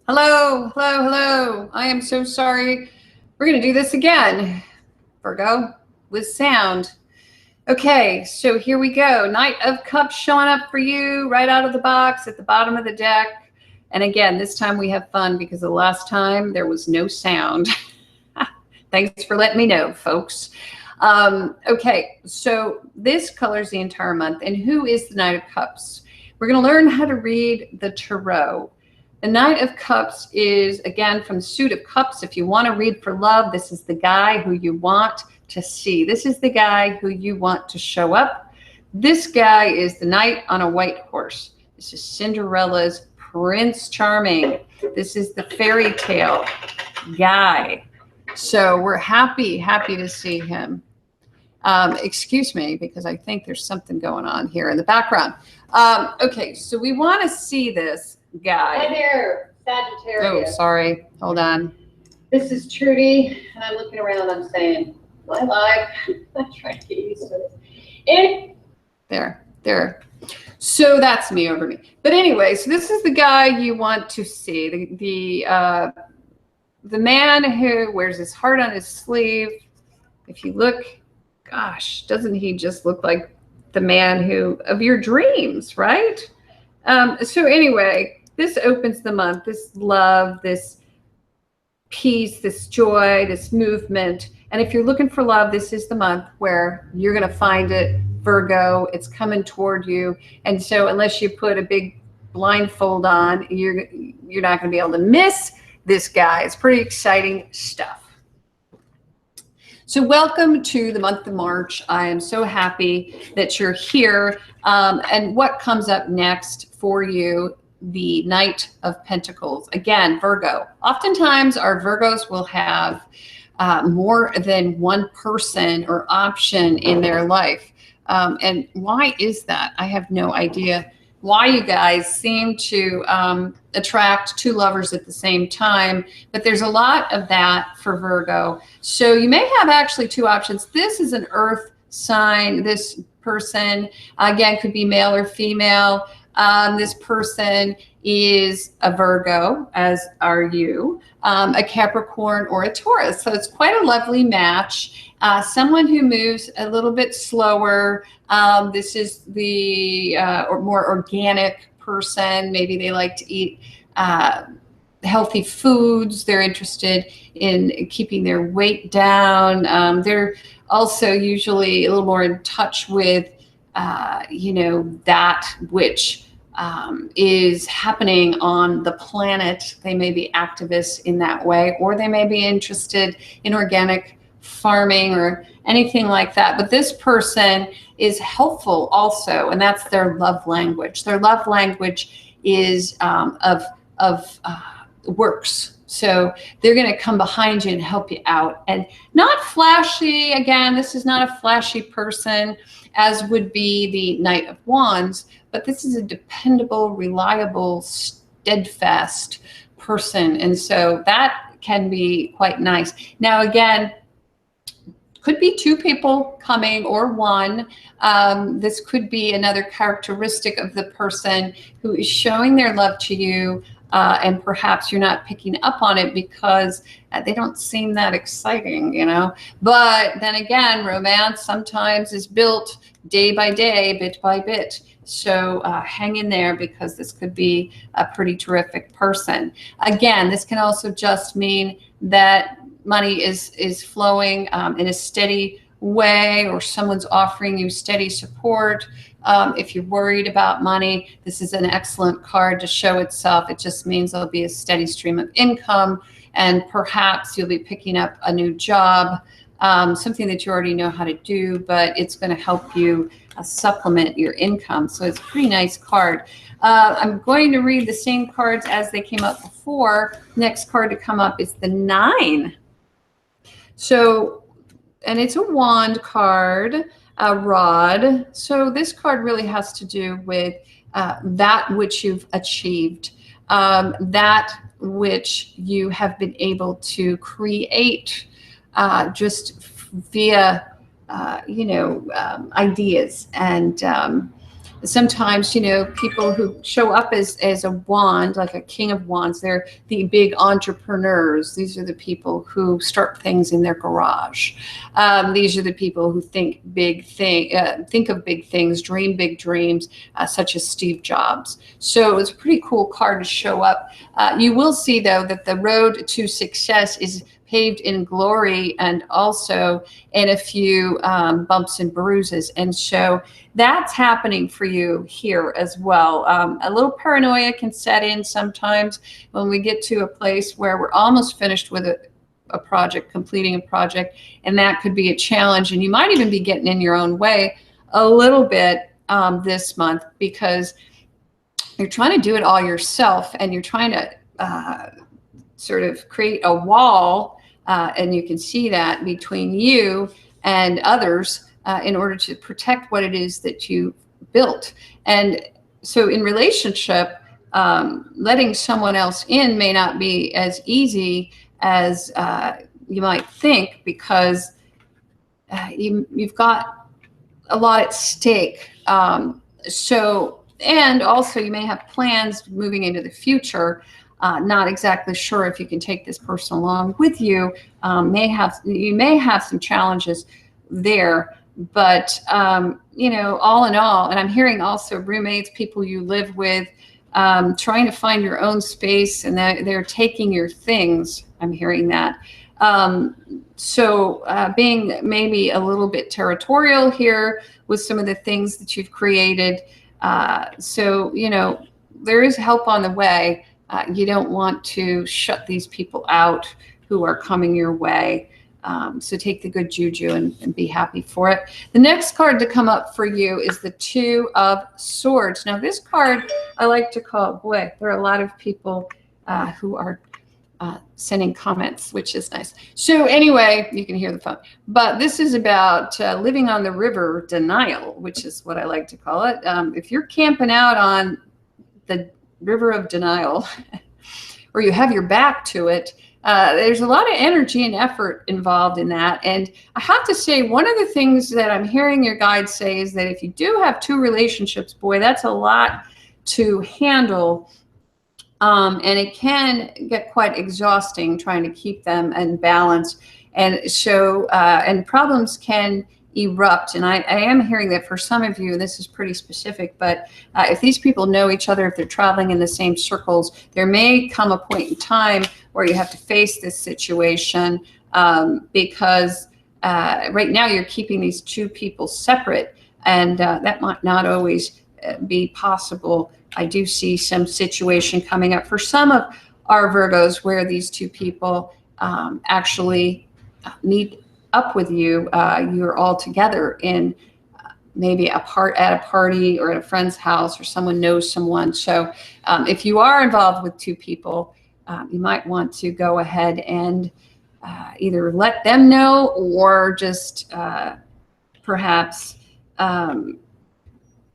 Hello, hello, hello. I am so sorry. We're going to do this again, Virgo, with sound. Okay, so here we go. Knight of Cups showing up for you right out of the box at the bottom of the deck. And again, this time we have fun because the last time there was no sound. Thanks for letting me know, folks. Okay, so this colors the entire month. And who is the Knight of Cups? We're going to learn how to read the tarot. The Knight of Cups is, again, from the suit of cups. If you want to read for love, this is the guy who you want to see. This is the guy who you want to show up. This guy is the knight on a white horse. This is Cinderella's Prince Charming. This is the fairy tale guy. So we're happy to see him. Excuse me, because I think there's something going on here in the background. Okay, so we want to see this guy. Hi there, Sagittarius. Oh, sorry. Hold on. This is Trudy, and I'm looking around. I'm saying, "Am I live?" I'm trying to get used to this. There. So that's me over me. But anyway, so this is the guy you want to see. The man who wears his heart on his sleeve. If you look, gosh, doesn't he just look like the man of your dreams, right? So anyway, this opens the month, this love, this peace, this joy, this movement. And if you're looking for love, this is the month where you're going to find it, Virgo. It's coming toward you. And so unless you put a big blindfold on, you're not going to be able to miss this guy. It's pretty exciting stuff. So welcome to the month of March. I am so happy that you're here. And what comes up next for you? The Knight of Pentacles. Again, Virgo. Oftentimes our Virgos will have more than one person or option in their life. And why is that? I have no idea why you guys seem to attract two lovers at the same time, but there's a lot of that for Virgo. So you may have actually two options. This is an earth sign. This person, again, could be male or female. This person is a Virgo, as are you, a Capricorn or a Taurus. So it's quite a lovely match. Someone who moves a little bit slower. This is the or more organic person. Maybe they like to eat healthy foods. They're interested in keeping their weight down. They're also usually a little more in touch with, that which is happening on the planet. They may be activists in that way, or they may be interested in organic farming or anything like that. But this person is helpful also, and that's their love language. Their love language is of works. So they're going to come behind you and help you out. And not flashy. Again, this is not a flashy person, as would be the Knight of Wands, but this is a dependable, reliable, steadfast person. And so that can be quite nice. Now, again, could be two people coming or one. This could be another characteristic of the person who is showing their love to you. And perhaps you're not picking up on it because they don't seem that exciting, But then again, romance sometimes is built day by day, bit by bit. So hang in there, because this could be a pretty terrific person. Again, this can also just mean that money is flowing in a steady way, or someone's offering you steady support. If you're worried about money, this is an excellent card to show itself. It just means there'll be a steady stream of income, and perhaps you'll be picking up a new job, something that you already know how to do, but it's going to help you supplement your income. So it's a pretty nice card. I'm going to read the same cards as they came up before. Next card to come up is the 9. So, and it's a wand card. A rod. So this card really has to do with that which you've achieved, that which you have been able to create just via, ideas. And sometimes, people who show up as a wand, like a king of wands, they're the big entrepreneurs. These are the people who start things in their garage. These are the people who think of big things, dream big dreams, such as Steve Jobs. So it's a pretty cool card to show up. You will see, though, that the road to success is paved in glory and also in a few bumps and bruises. And so that's happening for you here as well. A little paranoia can set in sometimes when we get to a place where we're almost finished with a project, completing a project, and that could be a challenge. And you might even be getting in your own way a little bit this month because you're trying to do it all yourself and you're trying to sort of create a wall, and you can see that between you and others in order to protect what it is that you built. And so in relationship, letting someone else in may not be as easy as you might think because you've got a lot at stake. And also you may have plans moving into the future. Not exactly sure if you can take this person along with you. You may have some challenges there, but all in all, and I'm hearing also roommates, people you live with, trying to find your own space, and they're taking your things. I'm hearing that. So being maybe a little bit territorial here with some of the things that you've created. So there is help on the way. You don't want to shut these people out who are coming your way. So take the good juju and be happy for it. The next card to come up for you is the Two of Swords. Now this card I like to call, boy, there are a lot of people who are sending comments, which is nice. So anyway, you can hear the phone. But this is about living on the river denial, which is what I like to call it. If you're camping out on the river of denial, or you have your back to it, there's a lot of energy and effort involved in that. And I have to say, one of the things that I'm hearing your guides say is that if you do have two relationships, boy, that's a lot to handle. And it can get quite exhausting trying to keep them in balance. And so, and problems can erupt. And I am hearing that for some of you, and this is pretty specific, but if these people know each other, if they're traveling in the same circles, there may come a point in time where you have to face this situation because right now you're keeping these two people separate, and that might not always be possible. I do see some situation coming up for some of our Virgos where these two people actually meet up with you. You're all together in maybe at a party or at a friend's house, or someone knows someone. So if you are involved with two people, you might want to go ahead and either let them know or just perhaps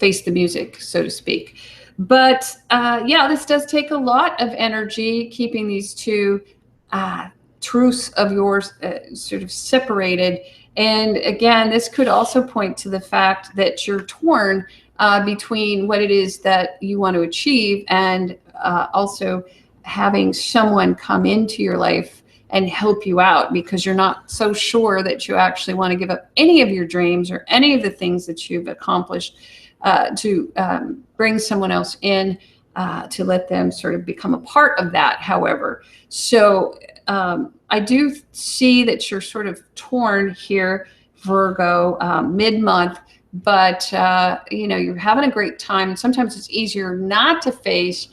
face the music, so to speak. But yeah, this does take a lot of energy, keeping these two truths of yours sort of separated. And again, this could also point to the fact that you're torn between what it is that you want to achieve and also having someone come into your life and help you out, because you're not so sure that you actually want to give up any of your dreams or any of the things that you've accomplished to bring someone else in to let them sort of become a part of that, however. So I do see that you're sort of torn here, Virgo, mid-month, but you're having a great time. Sometimes it's easier not to face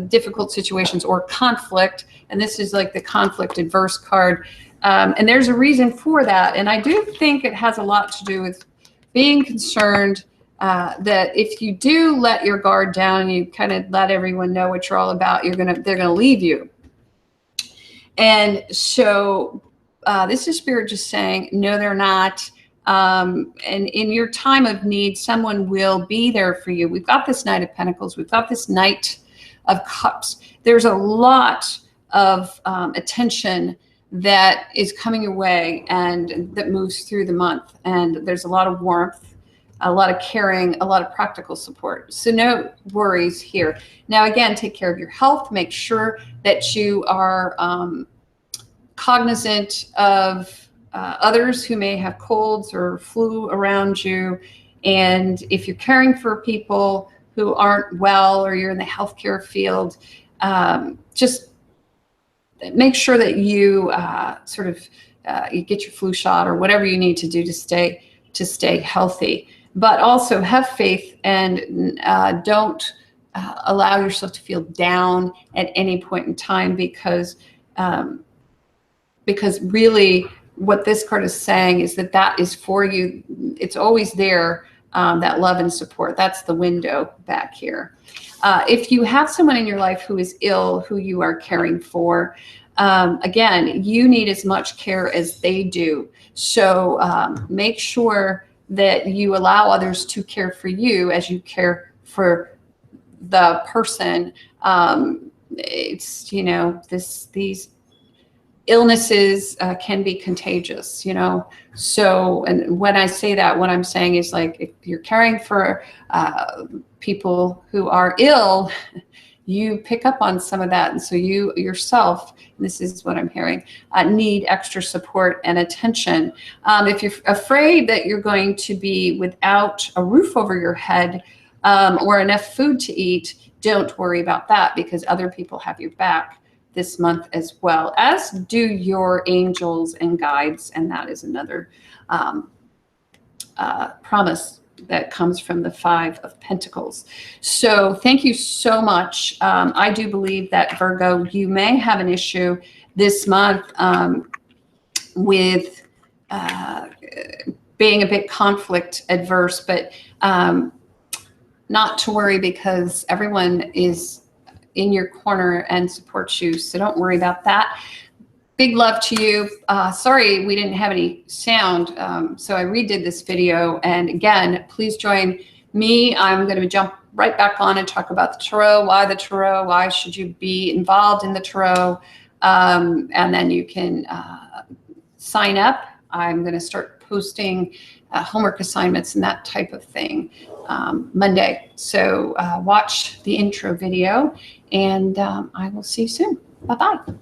difficult situations or conflict, and this is like the conflict adverse card, and there's a reason for that. And I do think it has a lot to do with being concerned that if you do let your guard down and you kind of let everyone know what you're all about, they're gonna leave you. And so this is Spirit just saying, no, they're not. And in your time of need, someone will be there for you. We've got this Knight of Pentacles. We've got this Knight of Cups. There's a lot of attention that is coming your way and that moves through the month. And there's a lot of warmth a lot of caring, a lot of practical support. So no worries here. Now, again, take care of your health. Make sure that you are cognizant of others who may have colds or flu around you. And if you're caring for people who aren't well, or you're in the healthcare field, just make sure that you you get your flu shot or whatever you need to do to stay healthy. But also have faith, and don't allow yourself to feel down at any point in time, because really what this card is saying is that is for you. It's always there, that love and support. That's the window back here. If you have someone in your life who is ill, who you are caring for, again, you need as much care as they do. So make sure that you allow others to care for you as you care for the person. It's, these illnesses can be contagious, So, and when I say that, what I'm saying is, like, if you're caring for people who are ill, you pick up on some of that. And so you yourself, and this is what I'm hearing, need extra support and attention. If you're afraid that you're going to be without a roof over your head or enough food to eat, don't worry about that, because other people have your back this month, as well as do your angels and guides. And that is another promise that comes from the 5 of Pentacles. So thank you so much. I do believe that, Virgo, you may have an issue this month with being a bit conflict adverse, but not to worry, because everyone is in your corner and supports you. So don't worry about that. Big love to you. Sorry we didn't have any sound, so I redid this video. And again, please join me. I'm going to jump right back on and talk about the tarot. Why the tarot? Why should you be involved in the tarot? And then you can sign up. I'm going to start posting homework assignments and that type of thing Monday. So watch the intro video, and I will see you soon. Bye-bye.